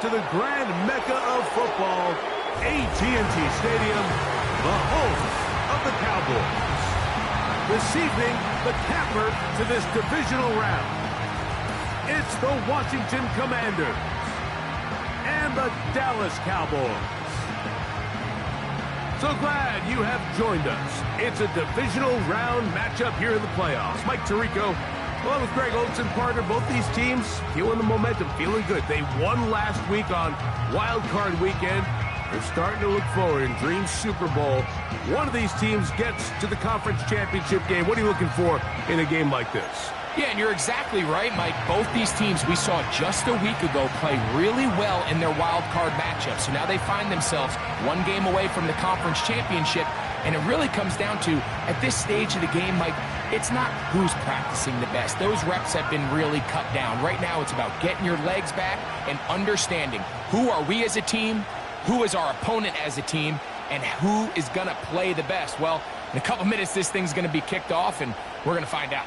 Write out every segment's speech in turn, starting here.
To the grand mecca of football, H2H Stadium, the home of the Cowboys. This evening, the capper to this divisional round. It's the Washington Commanders and the Dallas Cowboys. So glad you have joined us. It's a divisional round matchup here in the playoffs. Mike Tirico, along with Greg Olson, partner, both these teams feeling the momentum, feeling good. They won last week on Wild Card Weekend. They're starting to look forward in Dream Super Bowl. One of these teams gets to the conference championship game. What are you looking for in a game like this? Yeah, and you're exactly right, Mike. Both these teams we saw just a week ago play really well in their wild card matchup. So now they find themselves one game away from the conference championship. And it really comes down to, at this stage of the game, Mike, it's not who's practicing the best. Those reps have been really cut down. Right now, it's about getting your legs back and understanding who are we as a team, who is our opponent as a team, and who is going to play the best. Well, in a couple minutes, this thing's going to be kicked off, and we're going to find out.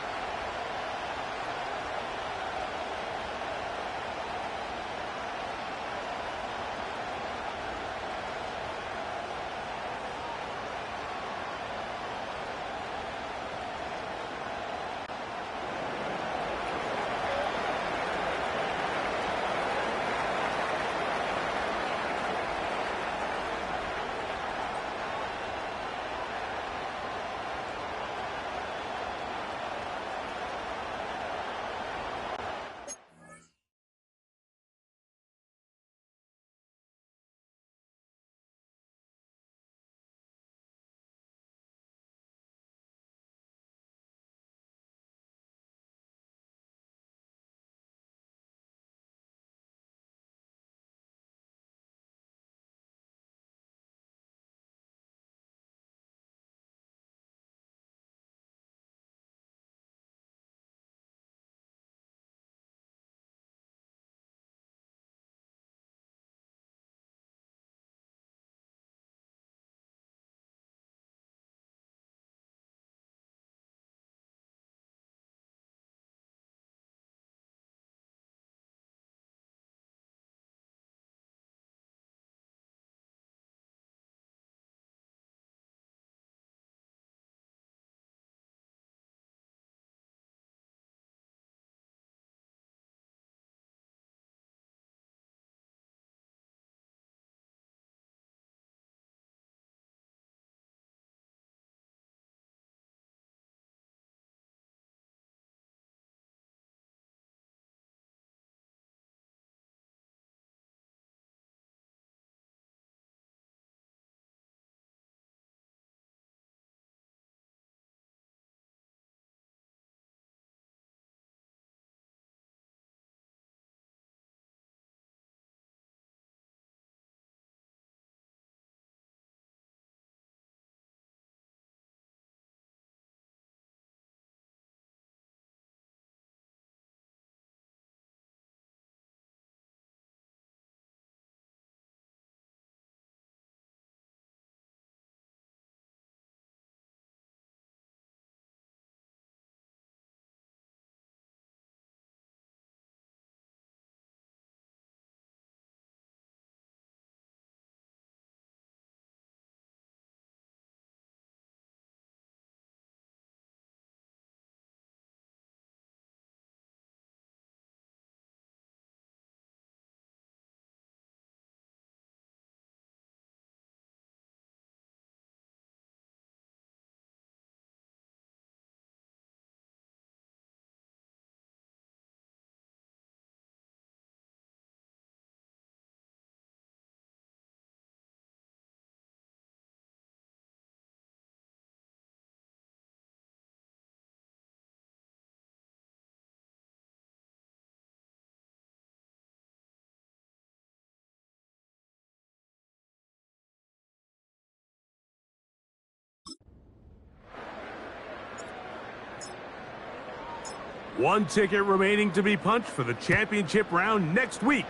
One ticket remaining to be punched for the championship round next week.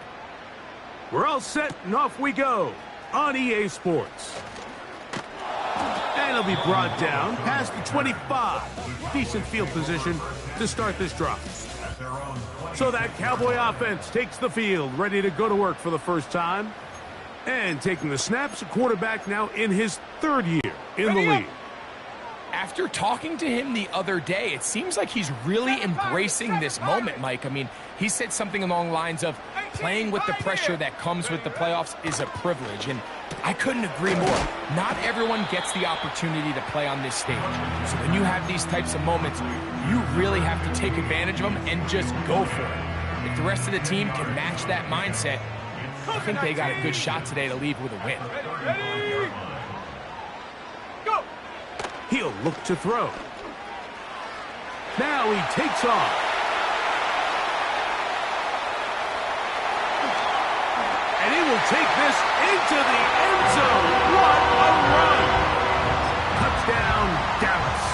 We're all set and off we go on EA Sports. And it'll be brought down past the 25. Decent field position to start this drive. So that Cowboy offense takes the field, ready to go to work for the first time. And taking the snaps, a quarterback now in his third year in the league. After talking to him the other day, it seems like he's really embracing this moment, Mike. I mean, he said something along the lines of playing with the pressure that comes with the playoffs is a privilege, and I couldn't agree more. Not everyone gets the opportunity to play on this stage. So when you have these types of moments, you really have to take advantage of them and just go for it. If the rest of the team can match that mindset, I think they got a good shot today to leave with a win. He'll look to throw. Now he takes off. And he will take this into the end zone. What a run! Touchdown, Dallas.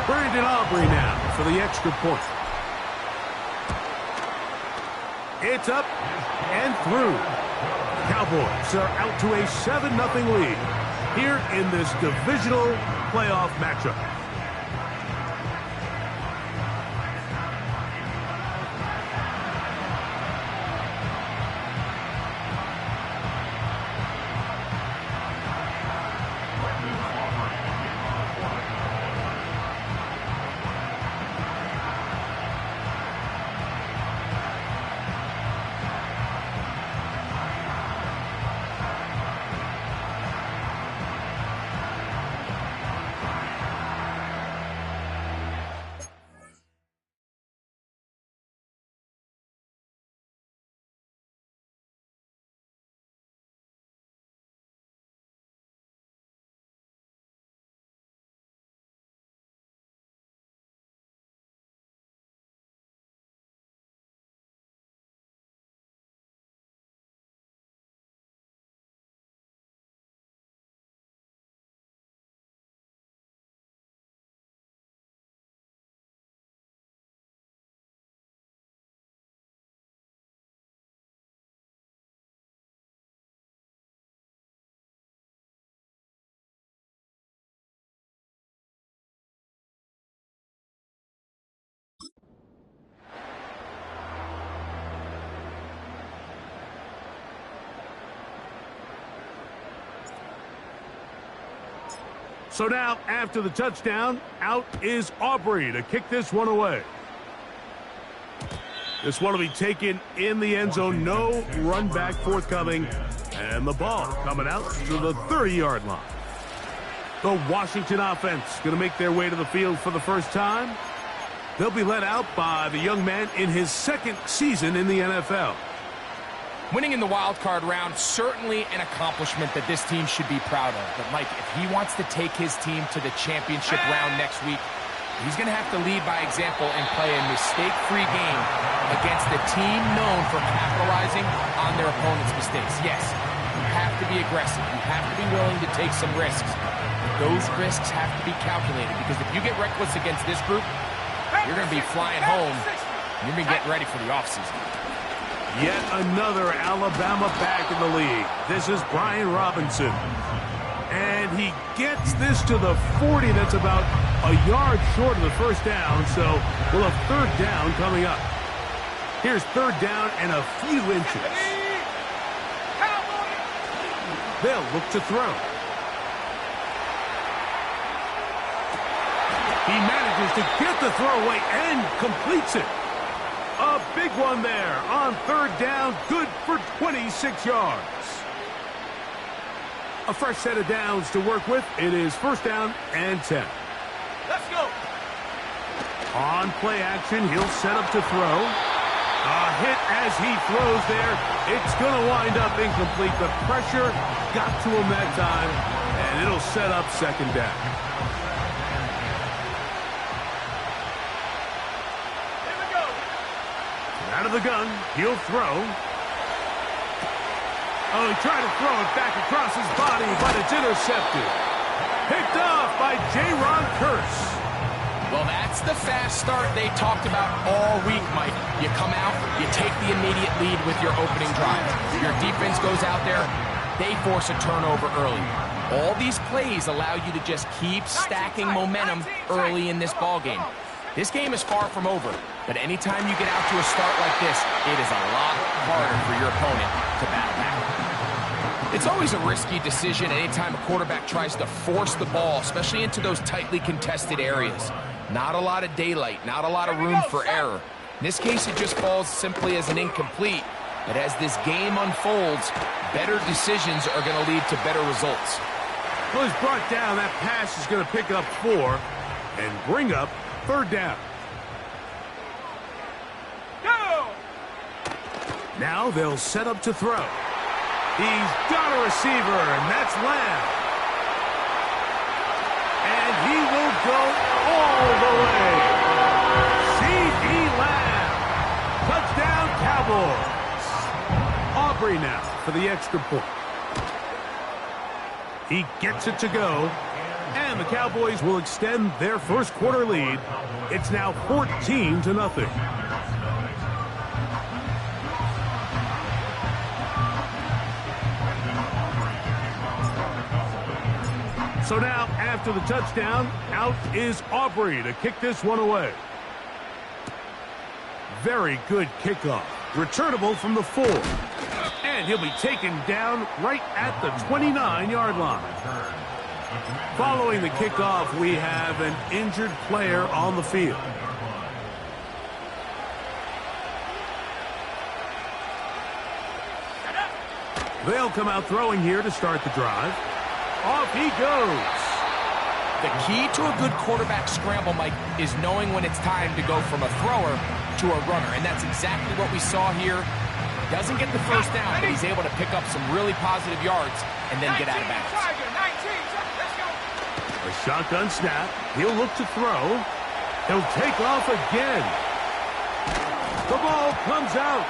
Brandon Aubrey now for the extra point. It's up and through. Cowboys are out to a 7-0 lead here in this divisional playoff matchup. So now, after the touchdown, out is Aubrey to kick this one away. This one will be taken in the end zone. No run back forthcoming. And the ball coming out to the 30-yard line. The Washington offense going to make their way to the field for the first time. They'll be led out by the young man in his second season in the NFL. Winning in the wild card round, certainly an accomplishment that this team should be proud of. But, Mike, if he wants to take his team to the championship round next week, he's going to have to lead by example and play a mistake-free game against a team known for capitalizing on their opponent's mistakes. Yes, you have to be aggressive. You have to be willing to take some risks. Those risks have to be calculated, because if you get reckless against this group, you're going to be flying home. You're going to be getting ready for the offseason. Yet another Alabama back in the league. This is Brian Robinson. And he gets this to the 40. That's about a yard short of the first down. So we'll have third down coming up. Here's third down and a few inches. They'll look to throw. He manages to get the throw away and completes it. A big one there on third down, good for 26 yards. A fresh set of downs to work with. It is first down and 10. Let's go. On play action, he'll set up to throw. A hit as he throws there. It's going to wind up incomplete. The pressure got to him that time, and it'll set up second down. Out of the gun, he'll throw. Oh, he tried to throw it back across his body, but it's intercepted. Picked off by J-Ron Curse. Well, that's the fast start they talked about all week, Mike. You come out, you take the immediate lead with your opening drive. Your defense goes out there, they force a turnover early. All these plays allow you to just keep stacking momentum early in this ballgame. This game is far from over. But anytime you get out to a start like this, it is a lot harder for your opponent to battle back. It's always a risky decision anytime a quarterback tries to force the ball, especially into those tightly contested areas. Not a lot of daylight, not a lot of room for error. In this case, it just falls simply as an incomplete. But as this game unfolds, better decisions are going to lead to better results. Well, he's brought down. That pass is going to pick up 4 and bring up 3rd down. Go! Now they'll set up to throw. He's got a receiver, and that's Lamb. And he will go all the way. C.D. Lamb. Touchdown, Cowboys. Aubrey now for the extra point. He gets it to go, and the Cowboys will extend their first quarter lead. It's now 14-0. So now, after the touchdown, out is Aubrey to kick this one away. Very good kickoff. Returnable from the 4. And he'll be taken down right at the 29-yard line. Following the kickoff, we have an injured player on the field. They'll come out throwing here to start the drive. Off he goes. The key to a good quarterback scramble, Mike, is knowing when it's time to go from a thrower to a runner. And that's exactly what we saw here. Doesn't get the first down, but he's able to pick up some really positive yards and then get out of bounds. A shotgun snap. He'll look to throw. He'll take off again. The ball comes out.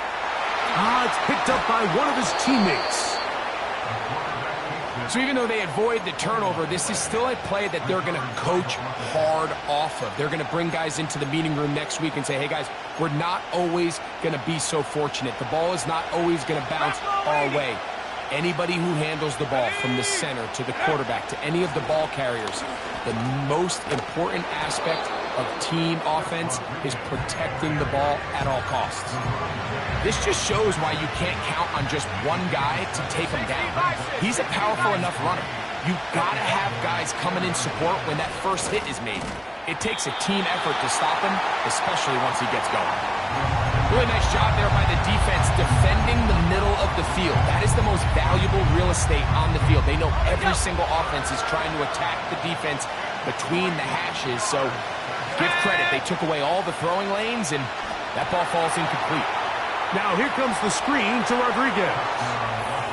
It's picked up by one of his teammates. So even though they avoid the turnover, this is still a play that they're going to coach hard off of. They're going to bring guys into the meeting room next week and say, hey, guys, we're not always going to be so fortunate. The ball is not always going to bounce our way. Anybody who handles the ball from the center to the quarterback to any of the ball carriers, the most important aspect of team offense is protecting the ball at all costs. This just shows why you can't count on just one guy to take him down. He's a powerful enough runner. You've got to have guys coming in support when that first hit is made. It takes a team effort to stop him, especially once he gets going. Really nice job there by the defense defending the middle of the field. That is the most valuable real estate on the field. They know every single offense is trying to attack the defense between the hashes, so give credit. They took away all the throwing lanes, and that ball falls incomplete. Now here comes the screen to Rodriguez.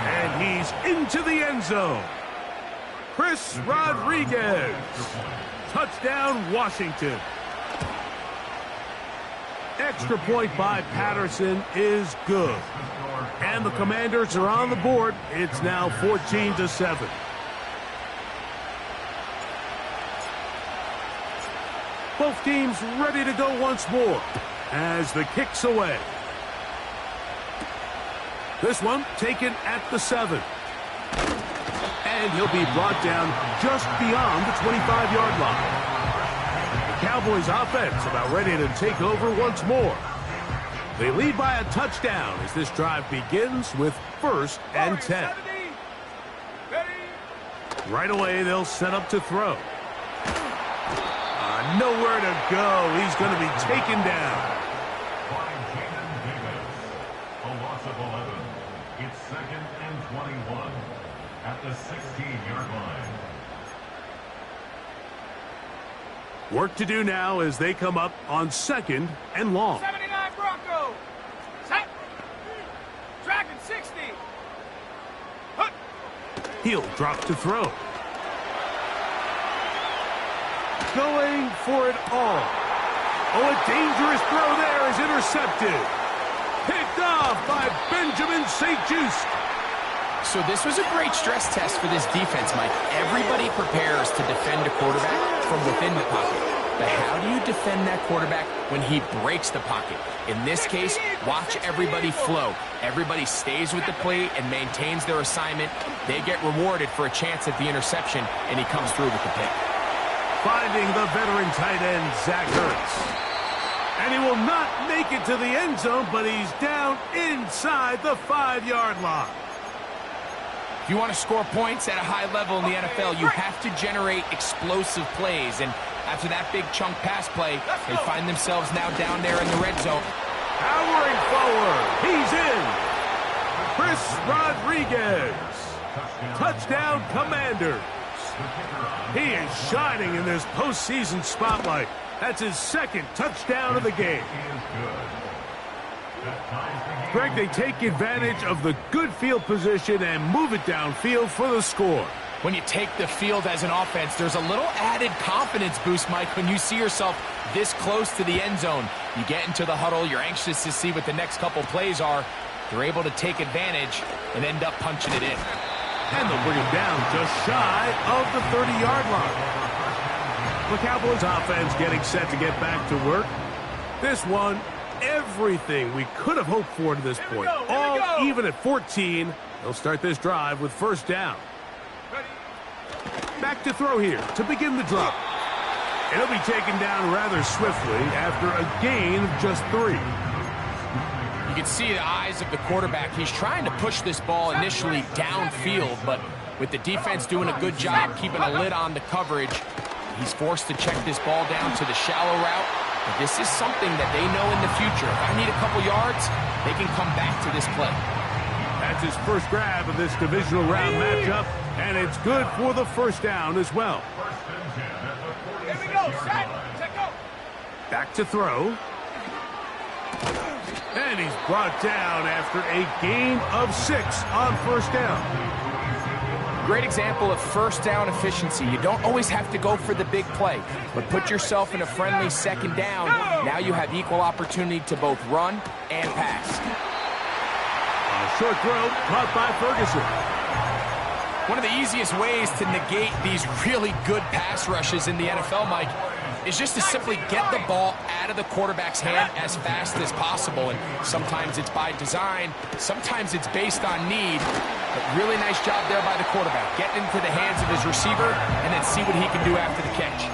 And he's into the end zone. Chris Rodriguez. Touchdown, Washington. Extra point by Patterson is good. And the Commanders are on the board. It's now 14-7. Both teams ready to go once more as the kick's away. This one taken at the 7. And he'll be brought down just beyond the 25-yard line. The Cowboys offense about ready to take over once more. They lead by a touchdown as this drive begins with 1st and 10. Right away, they'll set up to throw. Nowhere to go. He's going to be taken down. It's 2nd and 21 at the 16-yard line. Work to do now as they come up on 2nd and long. 79 Bronco. Set. Dragon 60. Hut. He'll drop to throw. Going for it all. Oh, a dangerous throw there is intercepted. Picked off by Benjamin St-Juste. So this was a great stress test for this defense, Mike. Everybody prepares to defend a quarterback from within the pocket. But how do you defend that quarterback when he breaks the pocket? In this case, watch everybody flow. Everybody stays with the play and maintains their assignment. They get rewarded for a chance at the interception, and he comes through with the pick. Finding the veteran tight end, Zach Ertz. And he will not make it to the end zone, but he's down inside the 5-yard line. If you want to score points at a high level in the NFL, you have to generate explosive plays. And after that big chunk pass play, they find themselves now down there in the red zone. Powering forward. He's in. Chris Rodriguez. Touchdown, Commanders. He is shining in this postseason spotlight. That's his second touchdown of the game. Greg, they take advantage of the good field position and move it downfield for the score. When you take the field as an offense, there's a little added confidence boost, Mike, when you see yourself this close to the end zone. You get into the huddle, you're anxious to see what the next couple plays are. They're able to take advantage and end up punching it in. And they'll bring it down just shy of the 30-yard line. The Cowboys offense getting set to get back to work. This one, everything we could have hoped for to this point. All even at 14. They'll start this drive with first down. Back to throw here to begin the drive. It'll be taken down rather swiftly after a gain of just 3. You can see the eyes of the quarterback. He's trying to push this ball initially downfield, but with the defense doing a good job keeping a lid on the coverage, he's forced to check this ball down to the shallow route. But this is something that they know in the future. If I need a couple yards, they can come back to this play. That's his first grab of this divisional round matchup, and it's good for the first down as well. Here we go, set, go. Back to throw. And he's brought down after a gain of 6 on first down. Great example of first down efficiency. You don't always have to go for the big play, but put yourself in a friendly second down. Now you have equal opportunity to both run and pass. A short throw caught by Ferguson. One of the easiest ways to negate these really good pass rushes in the NFL, Mike, is just to simply get the ball out of the quarterback's hand as fast as possible. And sometimes it's by design, sometimes it's based on need. But really nice job there by the quarterback. Get into the hands of his receiver and then see what he can do after the catch.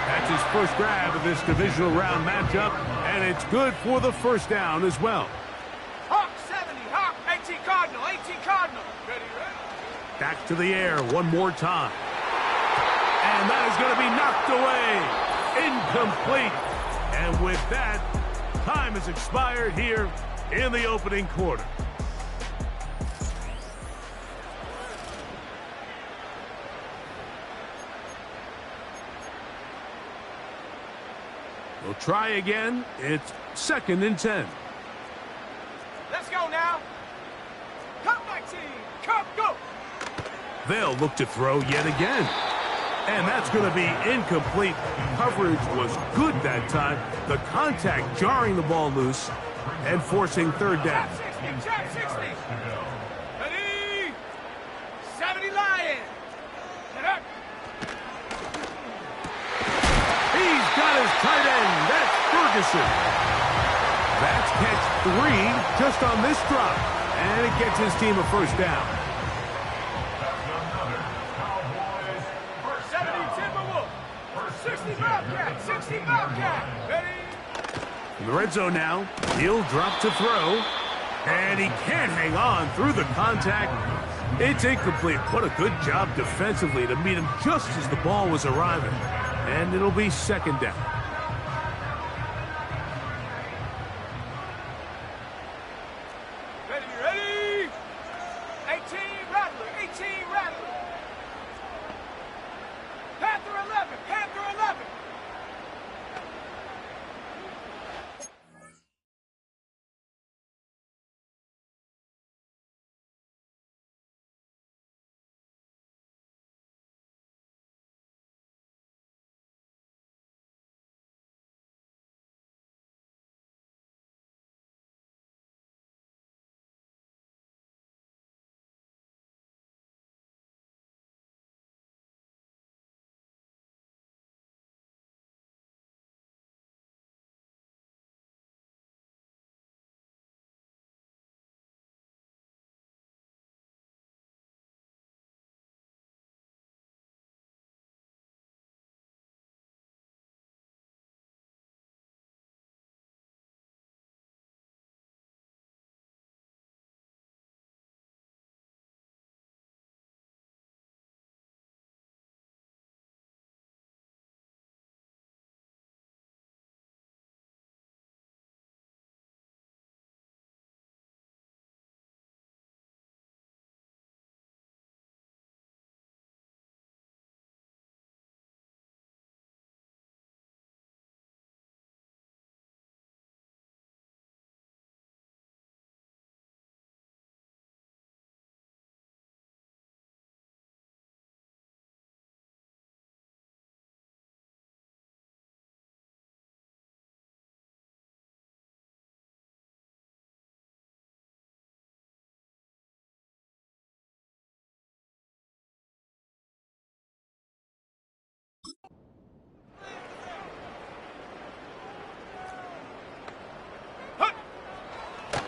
That's his first grab of this divisional round matchup, and it's good for the first down as well. Hawk 70, Hawk 18 Cardinal, 18 Cardinal. Ready, ready. Back to the air one more time. And that is going to be knocked away. Incomplete. And with that, time has expired here in the opening quarter. We'll try again. It's 2nd and 10. Let's go now. Come 19, come, go. They'll look to throw yet again. And that's going to be incomplete. Coverage was good that time. The contact jarring the ball loose and forcing third down. Trap 60. Ready. 70 Lion. Get up. He's got his tight end. That's Ferguson. That's catch 3 just on this drop. And it gets his team a first down. 60 Bobcat, 60 Bobcat. Ready. In the red zone now, he'll drop to throw. And he can't hang on through the contact. It's incomplete. What a good job defensively to meet him just as the ball was arriving. And it'll be second down.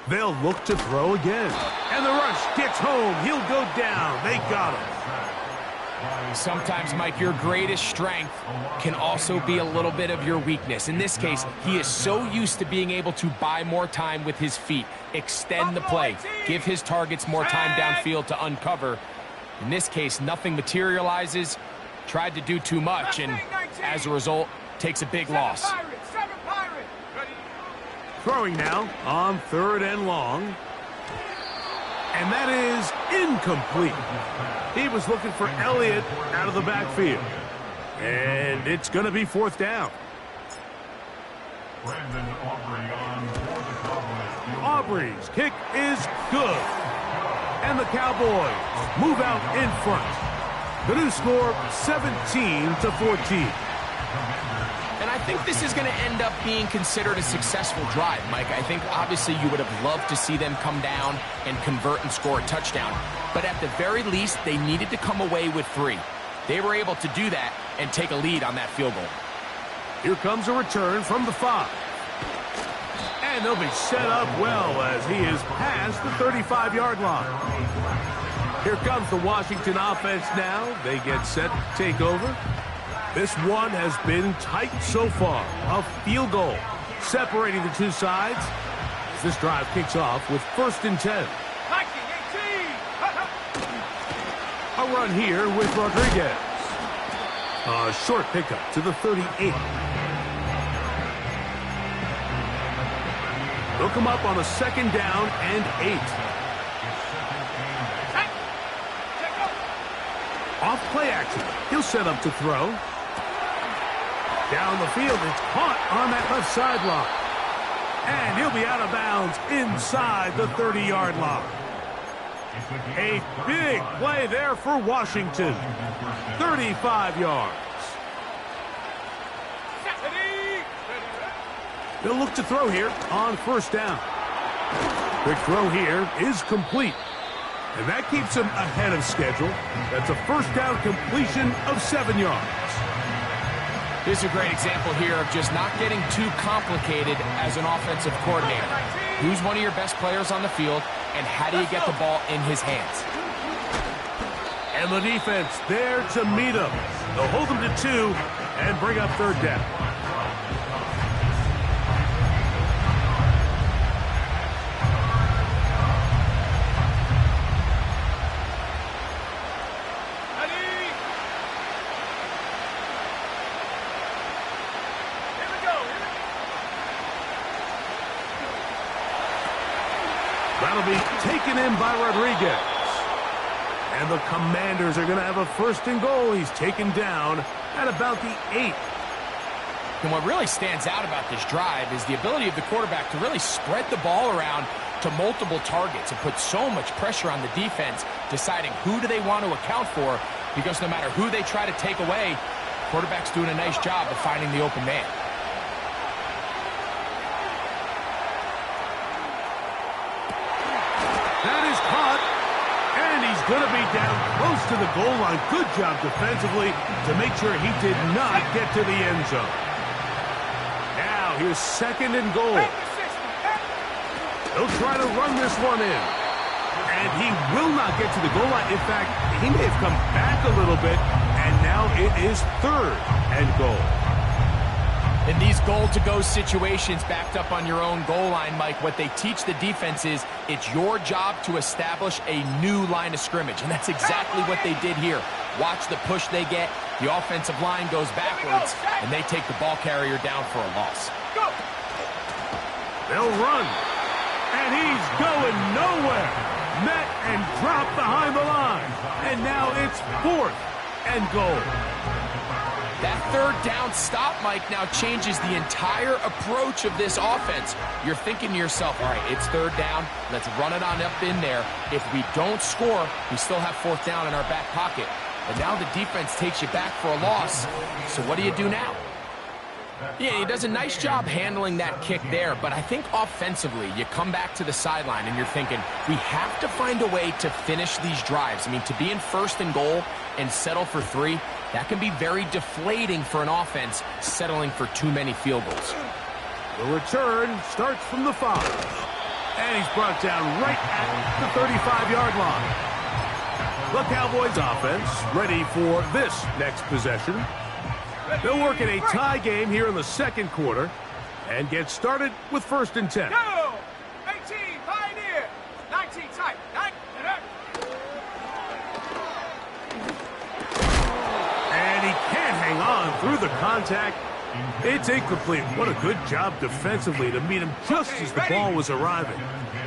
They'll look to throw again. And the rush gets home. He'll go down. They got him. Sometimes, Mike, your greatest strength can also be a little bit of your weakness. In this case, he is so used to being able to buy more time with his feet, extend the play, give his targets more time downfield to uncover. In this case, nothing materializes, tried to do too much, and as a result, takes a big loss. Throwing now on 3rd and long. And that is incomplete. He was looking for Elliott out of the backfield. And it's going to be 4th down. Aubrey's kick is good. And the Cowboys move out in front. The new score, 17-14. And I think this is going to end up being considered a successful drive, Mike. I think obviously you would have loved to see them come down and convert and score a touchdown. But at the very least, they needed to come away with 3. They were able to do that and take a lead on that field goal. Here comes a return from the 5. And they'll be set up well as he is past the 35-yard line. Here comes the Washington offense now. They get set to take over. This one has been tight so far. A field goal separating the two sides as this drive kicks off with 1st and 10. A run here with Rodriguez. A short pickup to the 38. They'll come up on a 2nd down and 8. Off play action. He'll set up to throw. Down the field, it's caught on that left sideline. And he'll be out of bounds inside the 30-yard line. A big play there for Washington. 35 yards. They'll look to throw here on 1st down. Quick throw here is complete. And that keeps him ahead of schedule. That's a 1st down completion of 7 yards. This is a great example here of just not getting too complicated as an offensive coordinator. Who's one of your best players on the field, and how do you get the ball in his hands? And the defense there to meet him. They'll hold him to 2 and bring up 3rd down. That'll be taken in by Rodriguez. And the Commanders are going to have a 1st and goal. He's taken down at about the 8. And what really stands out about this drive is the ability of the quarterback to really spread the ball around to multiple targets and put so much pressure on the defense, deciding who do they want to account for, because no matter who they try to take away, quarterback's doing a nice job of finding the open man. That is caught, and he's going to be down close to the goal line. Good job defensively to make sure he did not get to the end zone. Now here's 2nd and goal. He'll try to run this one in, and he will not get to the goal line. In fact, he may have come back a little bit, and now it is 3rd and goal. In these goal-to-go situations backed up on your own goal line, Mike, what they teach the defense is it's your job to establish a new line of scrimmage, and that's exactly what they did here. Watch the push they get. The offensive line goes backwards, and they take the ball carrier down for a loss. They'll run, and he's going nowhere. Met and dropped behind the line, and now it's 4th and goal. That 3rd down stop, Mike, now changes the entire approach of this offense. You're thinking to yourself, all right, it's 3rd down. Let's run it on up in there. If we don't score, we still have 4th down in our back pocket. But now the defense takes you back for a loss. So what do you do now? Yeah, he does a nice job handling that kick there, but I think offensively, you come back to the sideline and you're thinking, we have to find a way to finish these drives. I mean, to be in 1st and goal and settle for 3, that can be very deflating for an offense settling for too many field goals. The return starts from the 5. And he's brought down right at the 35-yard line. The Cowboys offense ready for this next possession. They'll work in a tie game here in the second quarter and get started with 1st and 10. Go! 18, Pioneer. 19, type. 9. And he can't hang on through the contact. It's incomplete. What a good job defensively to meet him just as the ball was arriving.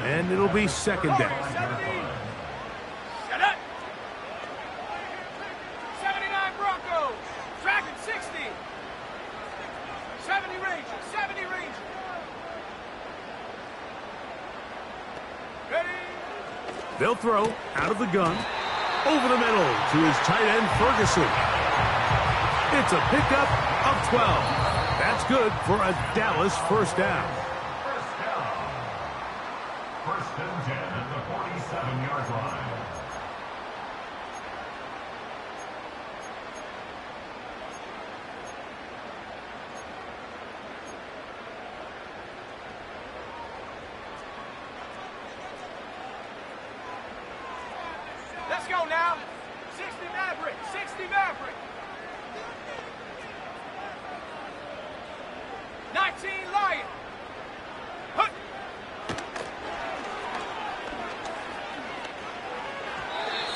And it'll be 2nd down. 79 Broncos. Dragon 60. 70 Rangers. 70 Rangers. Ready? They'll throw out of the gun. Over the middle to his tight end, Ferguson. It's a pickup of 12. That's good for a Dallas 1st down. 1st and 10 at the 47-yard line. Let's go now. 60 Maverick. 60 Maverick. 19 Lion. Hut.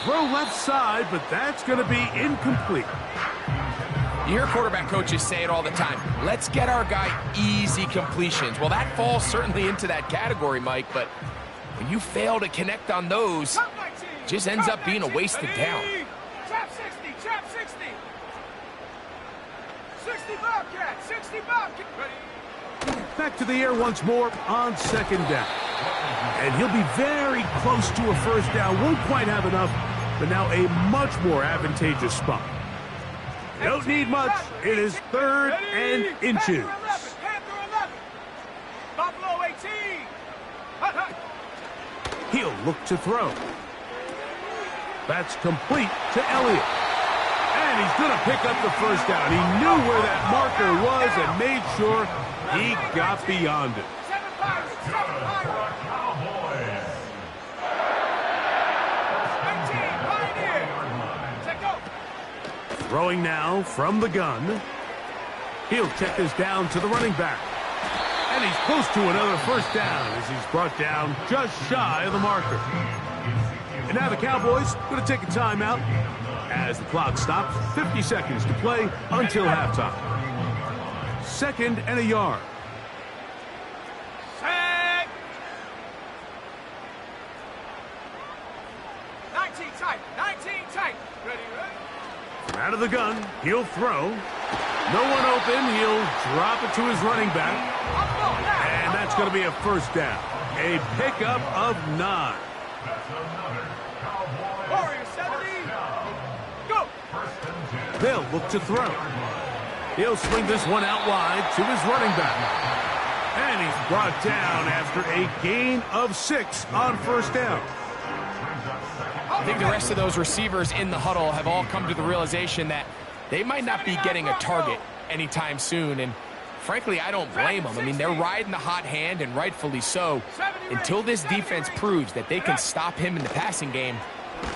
Throw left side, but that's going to be incomplete. You hear quarterback coaches say it all the time. Let's get our guy easy completions. Well, that falls certainly into that category, Mike, but when you fail to connect on those, it just ends up being a wasted down. Trap 60. Trap 60. 60 Bobcat. 60 Bobcat. Ready? Back to the air once more on 2nd down. And he'll be very close to a 1st down. Won't quite have enough, but now a much more advantageous spot. Don't need much. It is 3rd and inches. Panther 11. Buffalo 18. Hut, hut. He'll look to throw. That's complete to Elliott. And he's going to pick up the 1st down. He knew where that marker was and made sure he got beyond it. 7 Pirates. 7 Pirates. Cowboys. 18 Pioneer. Take go. Throwing now from the gun. He'll check this down to the running back. And he's close to another 1st down as he's brought down just shy of the marker. And now the Cowboys going to take a timeout as the clock stops. 50 seconds to play until halftime. 2nd and a yard. Set. 19 tight. 19 tight. Ready, ready. Out of the gun, he'll throw. No one open, he'll drop it to his running back. And that's going to be a 1st down. A pickup of 9. Warrior 70. Go. They'll look to throw. He'll swing this one out wide to his running back. And he's brought down after a gain of 6 on 1st down. I think the rest of those receivers in the huddle have all come to the realization that they might not be getting a target anytime soon. And frankly, I don't blame them. I mean, they're riding the hot hand, and rightfully so. Until this defense proves that they can stop him in the passing game,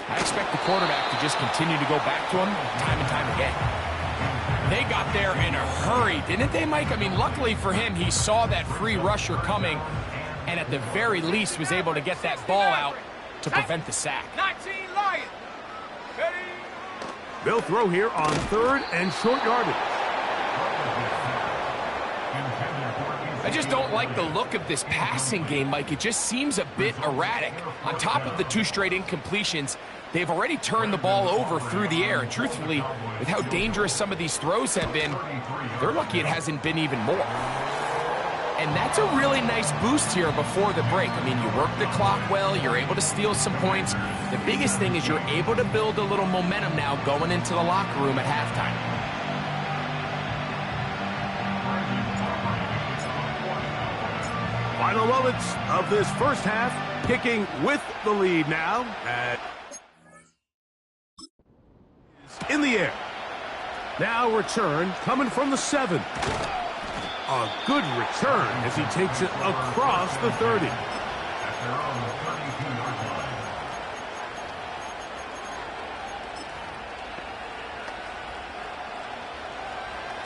I expect the quarterback to just continue to go back to him time and time again. They got there in a hurry, didn't they, Mike? I mean, luckily for him, he saw that free rusher coming and at the very least was able to get that ball out to prevent the sack. 19 Lion. Ready. They'll throw here on 3rd and short yardage. I just don't like the look of this passing game, Mike. It just seems a bit erratic. On top of the 2 straight incompletions, they've already turned the ball over through the air. And truthfully, with how dangerous some of these throws have been, they're lucky it hasn't been even more. And that's a really nice boost here before the break. I mean, you work the clock well, you're able to steal some points. The biggest thing is you're able to build a little momentum now going into the locker room at halftime. Final moments of this 1st half, kicking with the lead now. In the air. Now return coming from the 7. A good return as he takes it across the 30. their own 32-yard line.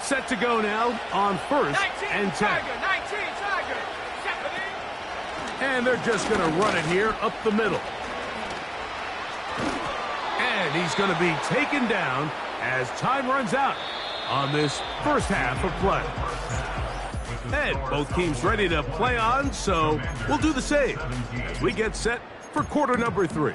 Set to go now on 1st and 10. Tiger, 19, Tiger. And they're just going to run it here up the middle. And he's going to be taken down as time runs out on this first half of play. And both teams ready to play on, so we'll do the same as we get set for quarter number 3.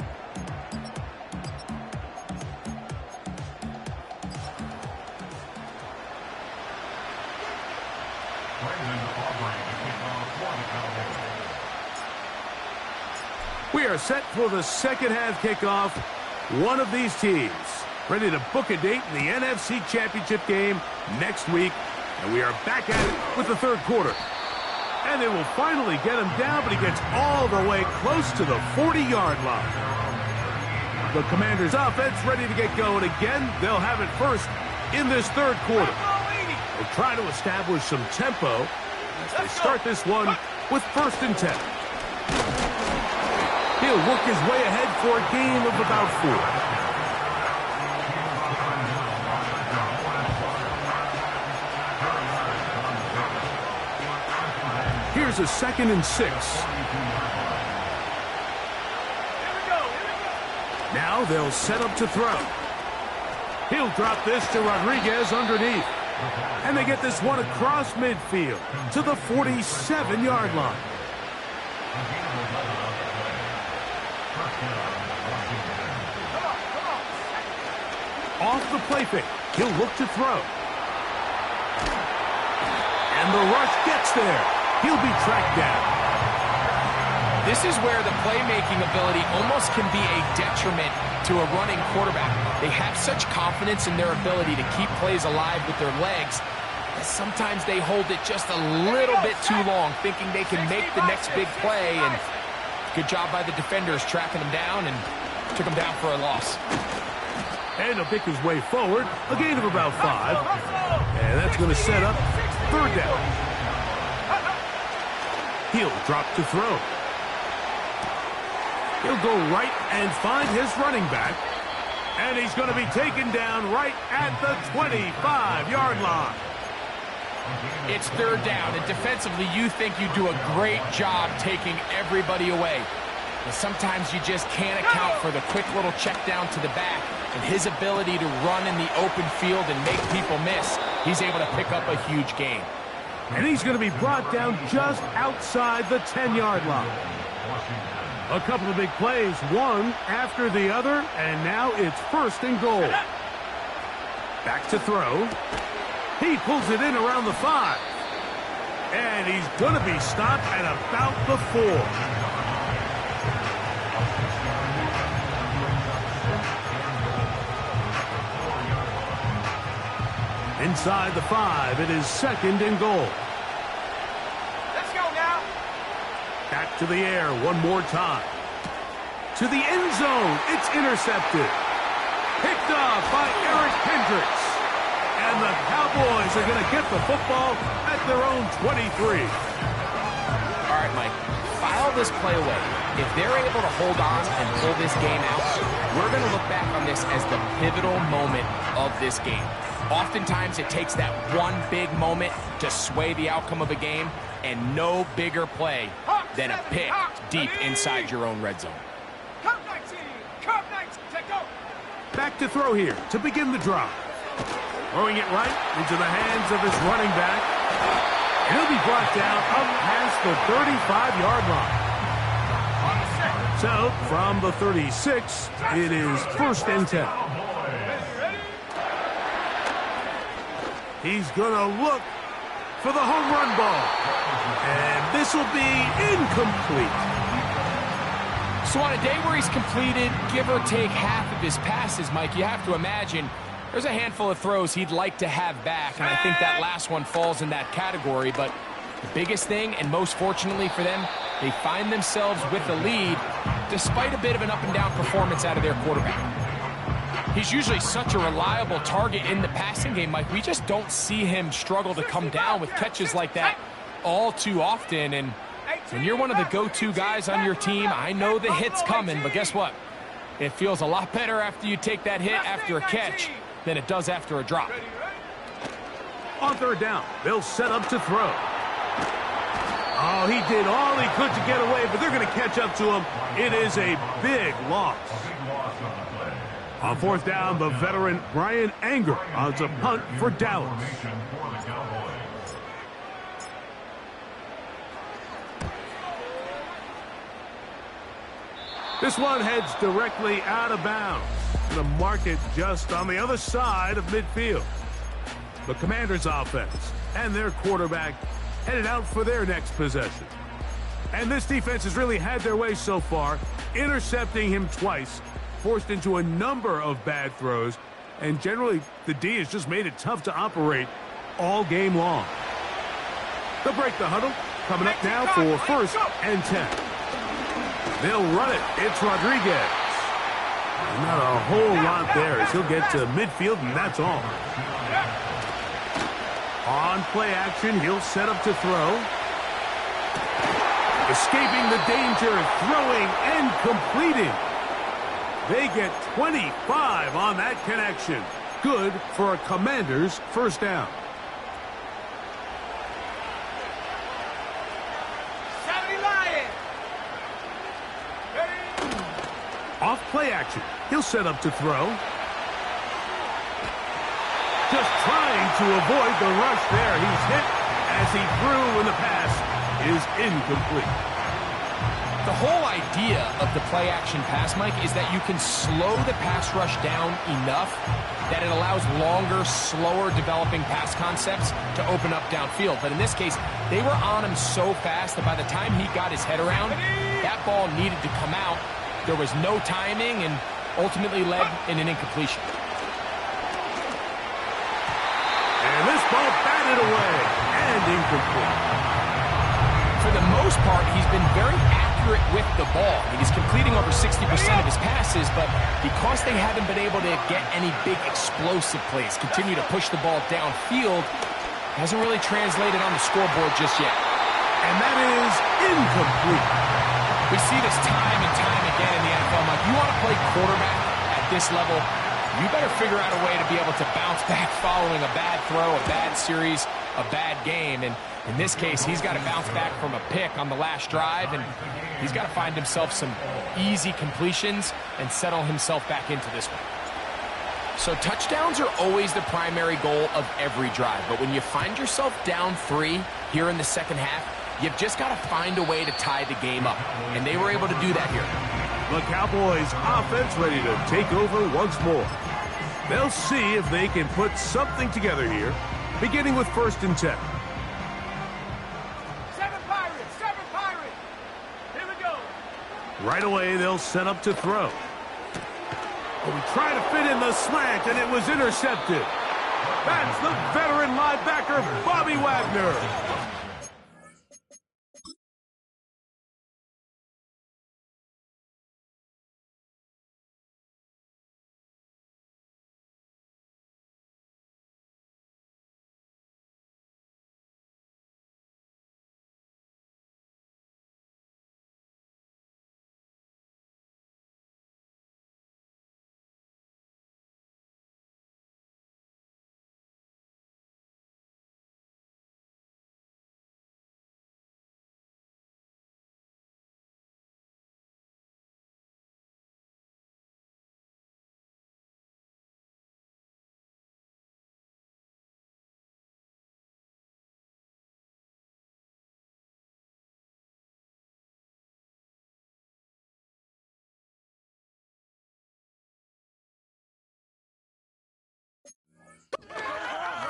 We are set for the second half kickoff. One of these teams ready to book a date in the NFC Championship game next week. And we are back at it with the third quarter. And they will finally get him down, but he gets all the way close to the 40-yard line. The Commanders' offense ready to get going again. They'll have it first in this third quarter. They'll try to establish some tempo as they start this one with 1st and 10. He'll work his way ahead for a gain of about 4. Here's a 2nd and 6. Now they'll set up to throw. He'll drop this to Rodriguez underneath. And they get this one across midfield to the 47-yard line. Off the play fake, he'll look to throw. And the rush gets there. He'll be tracked down. This is where the playmaking ability almost can be a detriment to a running quarterback. They have such confidence in their ability to keep plays alive with their legs that sometimes they hold it just a little bit too long, thinking they can make the next big play. And good job by the defenders tracking them down and took them down for a loss. And he'll pick his way forward, a gain of about 5. And that's going to set up 3rd down. He'll drop to throw. He'll go right and find his running back. And he's going to be taken down right at the 25-yard line. It's 3rd down, and defensively you think you do a great job taking everybody away. But sometimes you just can't account for the quick little check down to the back and his ability to run in the open field and make people miss. He's able to pick up a huge gain. And he's going to be brought down just outside the 10-yard line. A couple of big plays, one after the other, and now it's 1st and goal. Back to throw. He pulls it in around the 5. And he's going to be stopped at about the 4. Inside the 5, it is 2nd and goal. Let's go now. Back to the air one more time. To the end zone, it's intercepted. Picked off by Eric Hendricks. And the Cowboys are going to get the football at their own 23. All right, Mike, file this play away. If they're able to hold on and pull this game out, we're going to look back on this as the pivotal moment of this game. Oftentimes, it takes that one big moment to sway the outcome of a game, and no bigger play than a pick deep inside your own red zone. Come 19, come 19, take go. Back to throw here to begin the drive. Throwing it right into the hands of his running back. And he'll be brought down up past the 35-yard line. So, from the 36, it is 1st and 10. He's going to look for the home run ball. And this will be incomplete. So on a day where he's completed, give or take half of his passes, Mike, you have to imagine there's a handful of throws he'd like to have back, and I think that last one falls in that category. But the biggest thing, and most fortunately for them, they find themselves with the lead despite a bit of an up-and-down performance out of their quarterback. He's usually such a reliable target in the passing game, Mike. We just don't see him struggle to come down with catches like that all too often. And When you're one of the go-to guys on your team, I know the hit's coming, but guess what? It feels a lot better after you take that hit after a catch than it does after a drop. On third down, they'll set up to throw. Oh, he did all he could to get away, but they're going to catch up to him. It is a big loss. On fourth down, the veteran Brian Anger on a punt for Dallas. This one heads directly out of bounds. The market just on the other side of midfield. The Commanders' offense and their quarterback headed out for their next possession. And this defense has really had their way so far, intercepting him twice, forced into a number of bad throws, and generally the D has just made it tough to operate all game long. They'll break the huddle, coming up now for first and 10. They'll run it. It's Rodriguez. Not a whole lot there as he'll get to midfield, and that's all. On play action, he'll set up to throw. Escaping the danger, throwing and completing. They get 25 on that connection. Good for a Commander's first down. Off play action. He'll set up to throw. Just trying to avoid the rush there. He's hit as he threw when the pass is incomplete. The whole idea of the play action pass, Mike, is that you can slow the pass rush down enough that it allows longer, slower developing pass concepts to open up downfield. But in this case, they were on him so fast that by the time he got his head around, that ball needed to come out. There was no timing and ultimately led in an incompletion. And this ball batted away and incomplete. For the most part, he's been very accurate with the ball. I mean, he's completing over 60% of his passes, but because they haven't been able to get any big explosive plays, continue to push the ball downfield, hasn't really translated on the scoreboard just yet. And that is incomplete. We see this time and time again in the NFL, Mike. You want to play quarterback at this level, you better figure out a way to be able to bounce back following a bad throw, a bad series, a bad game. And in this case, he's got to bounce back from a pick on the last drive, and he's got to find himself some easy completions and settle himself back into this one. So touchdowns are always the primary goal of every drive. But when you find yourself down 3 here in the second half, you've just got to find a way to tie the game up. And they were able to do that here. The Cowboys offense ready to take over once more. They'll see if they can put something together here, beginning with first and 10. 7 Pirates, 7 Pirates. Here we go. Right away, they'll set up to throw. But we try to fit in the slant, and it was intercepted. That's the veteran linebacker, Bobby Wagner.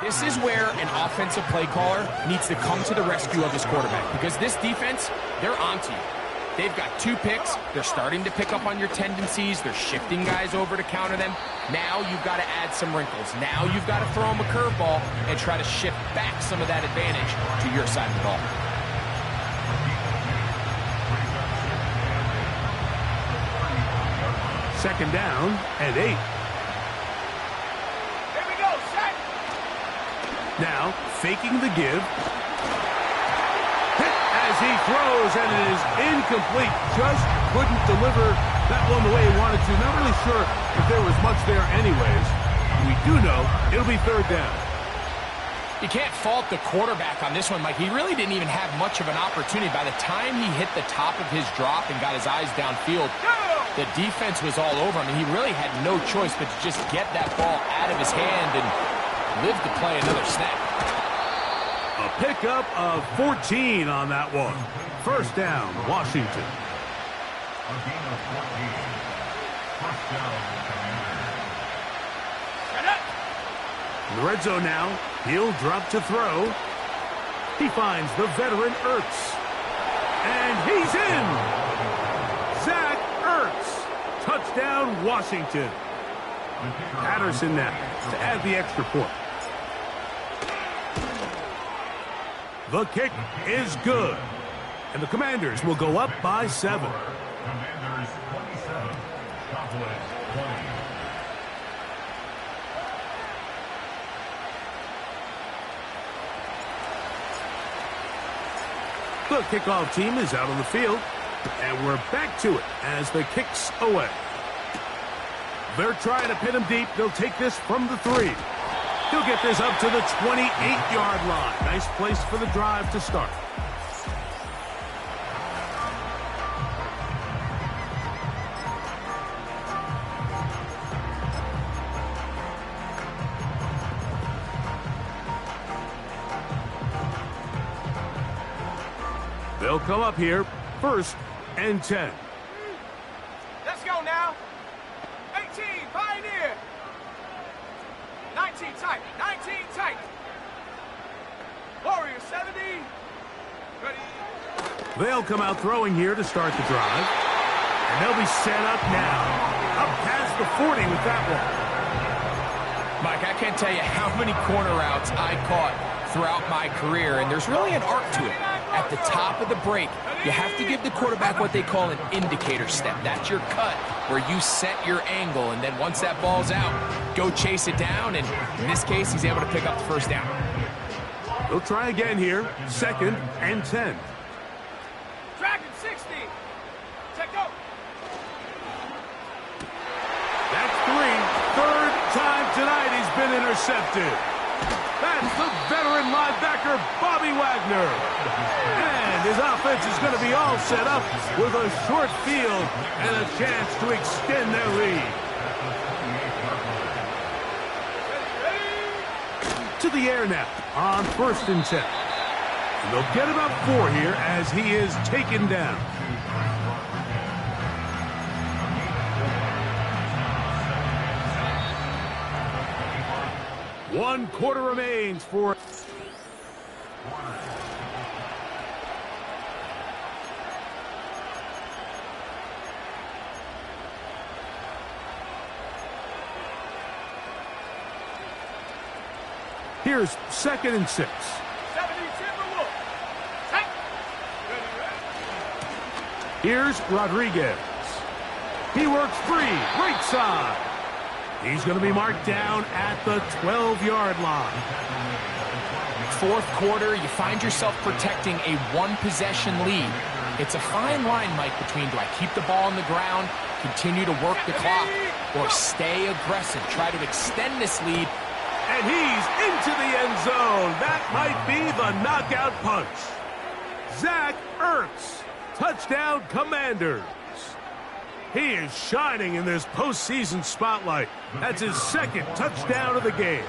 This is where an offensive play caller needs to come to the rescue of his quarterback, because this defense, they're onto you. They've got 2 picks. They're starting to pick up on your tendencies. They're shifting guys over to counter them. Now you've got to add some wrinkles. Now you've got to throw them a curveball and try to shift back some of that advantage to your side of the ball. Second down and 8. Here we go, set. Now, faking the give. Hit as as he throws, and it is incomplete. Just couldn't deliver that one the way he wanted to. Not really sure if there was much there anyways. We do know it'll be third down. You can't fault the quarterback on this one, Mike. He really didn't even have much of an opportunity. By the time he hit the top of his drop and got his eyes downfield, the defense was all over him, and he really had no choice but to just get that ball out of his hand and live to play another snap. A pickup of 14 on that one. First down, Washington. A gain of 14. First down, Commanders. In the red zone now, he'll drop to throw. He finds the veteran Ertz. And he's in! Zach Ertz. Touchdown, Washington. Patterson now to add the extra point. The kick is good. And the Commanders will go up by 7. Commanders 27. Cowboys 20. The kickoff team is out on the field, and we're back to it as the kick's away. They're trying to pin him deep. They'll take this from the 3. He'll get this up to the 28-yard line. Nice place for the drive to start. They'll come up here, 1st and 10. Let's go now. 18, Pioneer. 19 tight, 19 tight. Warrior 70. Ready. They'll come out throwing here to start the drive. And they'll be set up now. Up past the 40 with that one. Mike, I can't tell you how many corner routes I caught throughout my career, and there's really an art to it. At the top of the break, you have to give the quarterback what they call an indicator step. That's your cut, where you set your angle, and then once that ball's out, go chase it down, and in this case, he's able to pick up the first down. They'll try again here, 2nd and 10. Dragon 60. Check go. That's 3. Third time tonight he's been intercepted. That's the veteran linebacker, Bobby Wagner. And his offense is going to be all set up with a short field and a chance to extend their lead. To the air now on 1st and 10. And they'll get about 4 here as he is taken down. One quarter remains for... Here's 2nd and 6. 70 Timberwolf. Tight. Ready. Here's Rodriguez. He works free, right side. He's going to be marked down at the 12-yard line. 4th quarter, you find yourself protecting a one-possession lead. It's a fine line, Mike, between do I keep the ball on the ground, continue to work the clock, or stay aggressive, try to extend this lead. And he's into the end zone. That might be the knockout punch. Zach Ertz, touchdown Commanders. He is shining in this postseason spotlight. That's his 2nd touchdown of the game.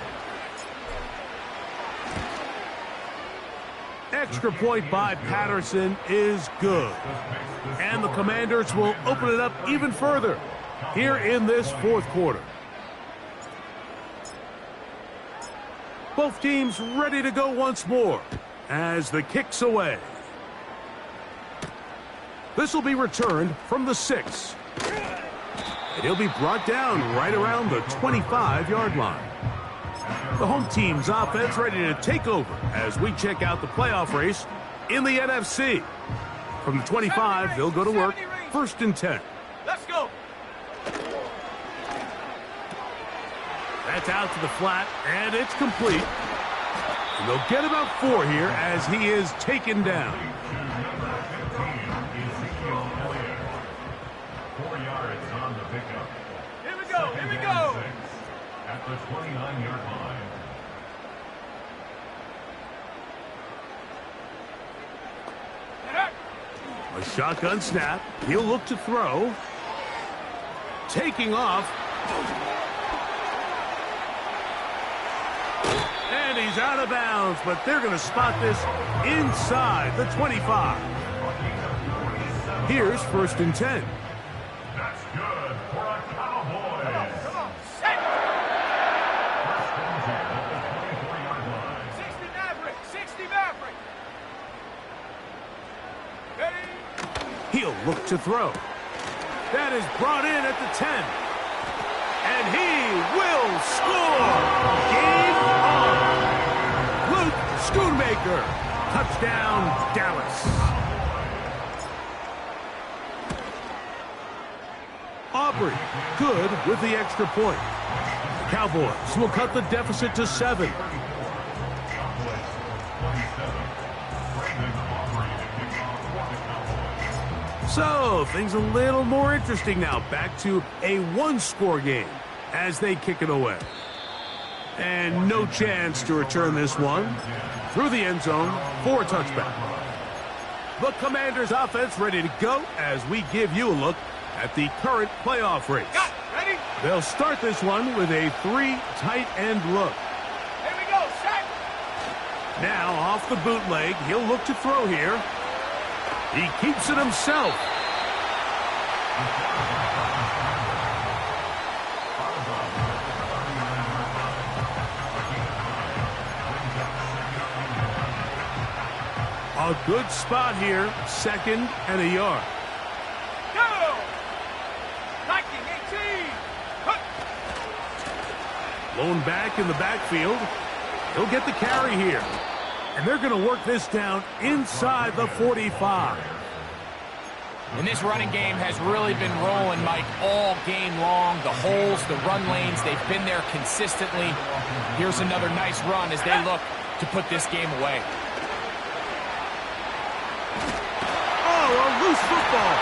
Extra point by Patterson is good. And the Commanders will open it up even further here in this 4th quarter. Both teams ready to go once more as the kick's away. This will be returned from the 6. And he'll be brought down right around the 25-yard line. The home team's offense ready to take over as we check out the playoff race in the NFC. From the 25, they'll go to work, 1st and 10. Let's go. That's out to the flat, and it's complete. And they'll get about 4 here as he is taken down. at the 29-yard line. A shotgun snap. He'll look to throw. Taking off. And he's out of bounds, but they're going to spot this inside the 25. Here's 1st and 10. That's good for a Cowboys. Come on, set. First and 10 at the 24-yard line. 60 Maverick, 60 Maverick. Ready? He'll look to throw. That is brought in at the 10. And he will score! Game on! Luke Schoonmaker. Touchdown, Dallas. Aubrey, good with the extra point. The Cowboys will cut the deficit to 7. So, things a little more interesting now. Back to a one-score game as they kick it away. And no chance to return this one through the end zone for a touchback. The Commanders' offense ready to go as we give you a look at the current playoff race. Got it. Ready? They'll start this one with a 3 tight end look. Here we go, set. Now off the bootleg, he'll look to throw here. He keeps it himself. A good spot here, 2nd and a yard. Go! 19, 18. Cut. Lone back in the backfield. He'll get the carry here. And they're going to work this down inside the 45. And this running game has really been rolling, Mike, all game long. The holes, the run lanes, they've been there consistently. Here's another nice run as they look to put this game away. Oh, a loose football.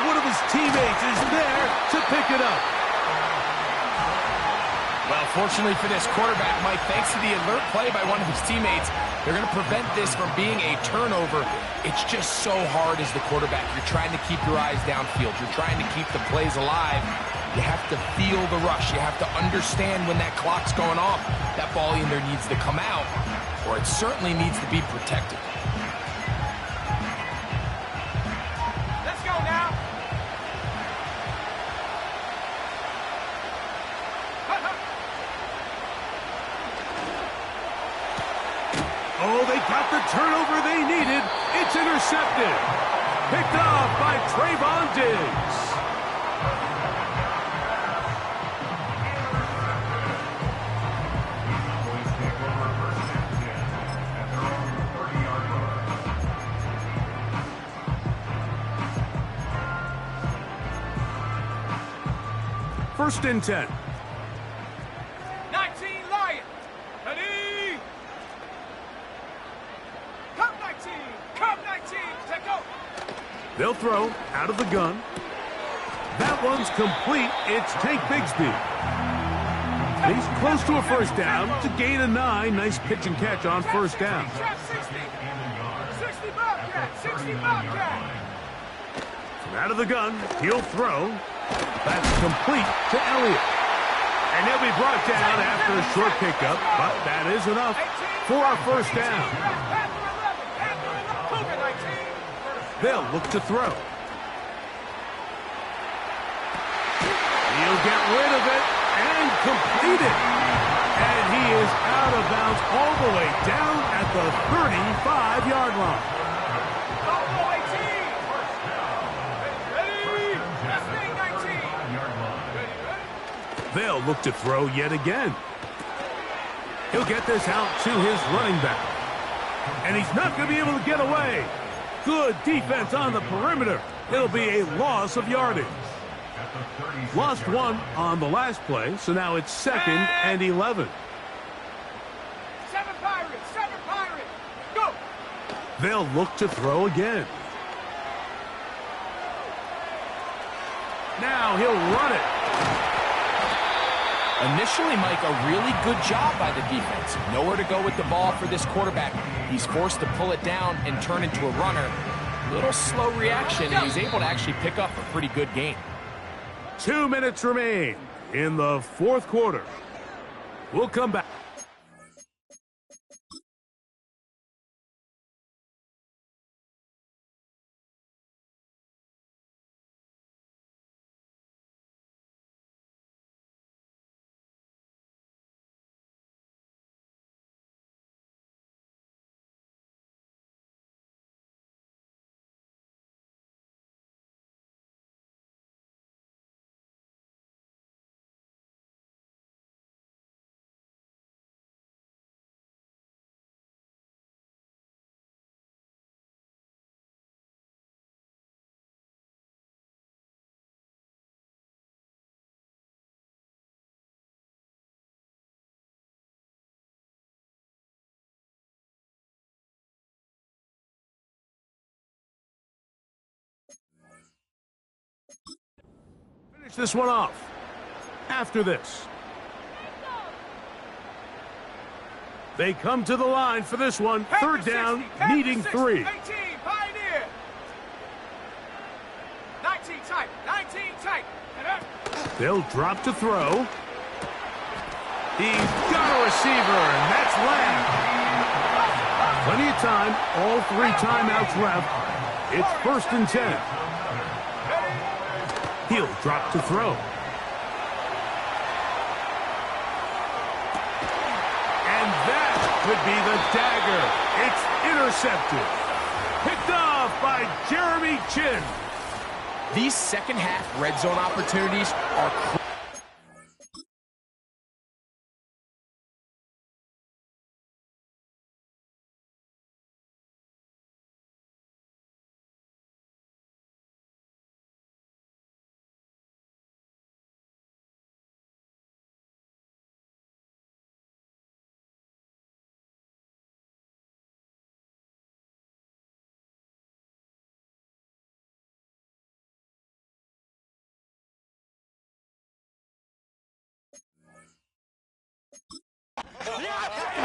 One of his teammates is there to pick it up. Well, fortunately for this quarterback, Mike, thanks to the alert play by one of his teammates, they're going to prevent this from being a turnover. It's just so hard as the quarterback. You're trying to keep your eyes downfield. You're trying to keep the plays alive. You have to feel the rush. You have to understand when that clock's going off. That ball either needs to come out, or it certainly needs to be protected. Let's go now. Oh, they got the turnover they needed. It's intercepted. Picked off by Trayvon Diggs. Cowboys take over 1st and 10 at their own 30-yard line. 1st and 10. 19 Lions. Ready? Come 19. Come 19. Take go. They'll throw out of the gun. That one's complete. It's Tank Bigsby. He's close to a 1st down to gain a 9. Nice pitch and catch on 1st down. Trap 60. 60 Bobcat. 60 Bobcat. From out of the gun, he'll throw. That's complete to Elliott. And he'll be brought down after a short pickup, but that is enough for our 1st down. They'll look to throw. He'll get rid of it and complete it. And he is out of bounds all the way down at the 35-yard line. They'll look to throw yet again. He'll get this out to his running back. And he's not going to be able to get away. Good defense on the perimeter. It'll be a loss of yardage. Lost 1 on the last play, so now it's 2nd and 11. 7 Pirates, 7 Pirates. Go. They'll look to throw again. Now he'll run it. Initially, Mike, a really good job by the defense. Nowhere to go with the ball for this quarterback. He's forced to pull it down and turn into a runner. Little slow reaction, and he's able to actually pick up a pretty good gain. 2 minutes remain in the fourth quarter. We'll come back. Finish this one off. After this, they come to the line for this one. Third down, needing 3. 18, Pioneer. 19 tight, 19 tight. They'll drop to throw. He's got a receiver, and that's Lamb. Plenty of time, all 3 timeouts left. It's 1st and 10. He'll drop to throw. And that could be the dagger. It's intercepted. Picked off by Jeremy Chin. These second-half red zone opportunities are crucial.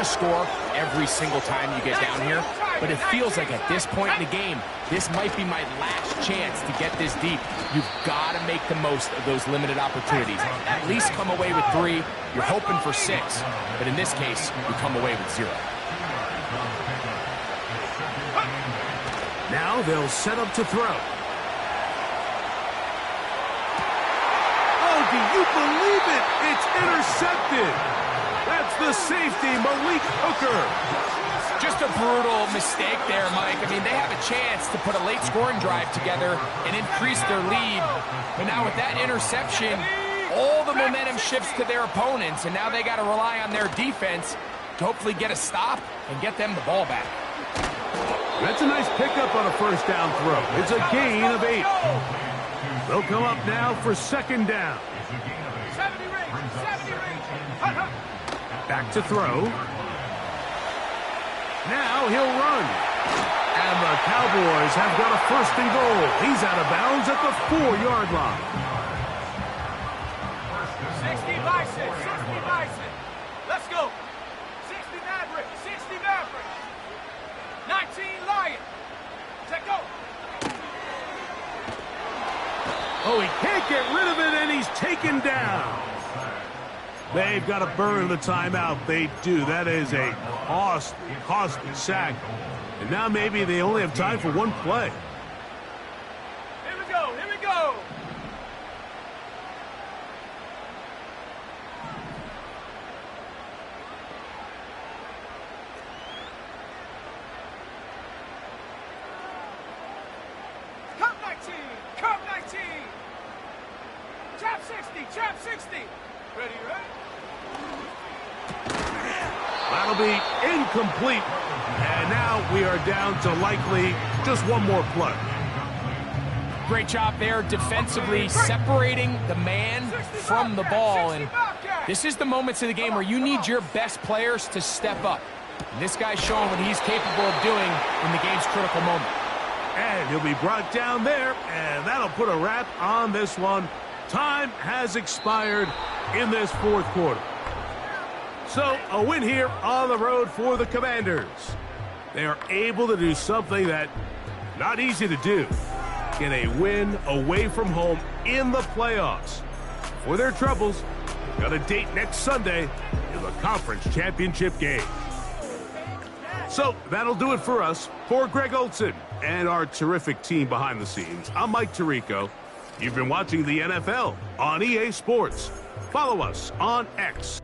Score every single time you get down here, but it feels like at this point in the game, this might be my last chance to get this deep. You've got to make the most of those limited opportunities. At least come away with 3. You're hoping for 6, but in this case, you come away with 0. Now they'll set up to throw. Oh, do you believe it? It's intercepted. That's the safety, Malik Hooker. Just a brutal mistake there, Mike. I mean, they have a chance to put a late scoring drive together and increase their lead. But now with that interception, all the momentum shifts to their opponents, and now they got to rely on their defense to hopefully get a stop and get them the ball back. That's a nice pickup on a first down throw. It's a gain of 8. They'll come up now for 2nd down. 70 range, 70 range. Back to throw. Now he'll run. And the Cowboys have got a 1st and goal. He's out of bounds at the 4-yard line. 60 Bison, 60 Bison. Let's go. 60 Maverick, 60 Maverick. 19 Lion. Take go. Oh, he can't get rid of it, and he's taken down. They've got to burn the timeout. They do. That is a costly sack. And now maybe they only have time for 1 play. Here we go. Here we go. Cup 19. Cup 19. Trap 60. Trap 60. Ready, ready? That'll be incomplete. And now we are down to likely just 1 more play. Great job there defensively, separating the man from the ball. And this is the moments of the game where you need your best players to step up. And this guy's showing what he's capable of doing in the game's critical moment. And he'll be brought down there, and that'll put a wrap on this one. Time has expired in this fourth quarter. So, a win here on the road for the Commanders. They are able to do something that not easy to do. Get a win away from home in the playoffs. For their troubles, got a date next Sunday in the conference championship game. So, that'll do it for us. For Greg Olson and our terrific team behind the scenes, I'm Mike Tirico. You've been watching the NFL on EA Sports. Follow us on X.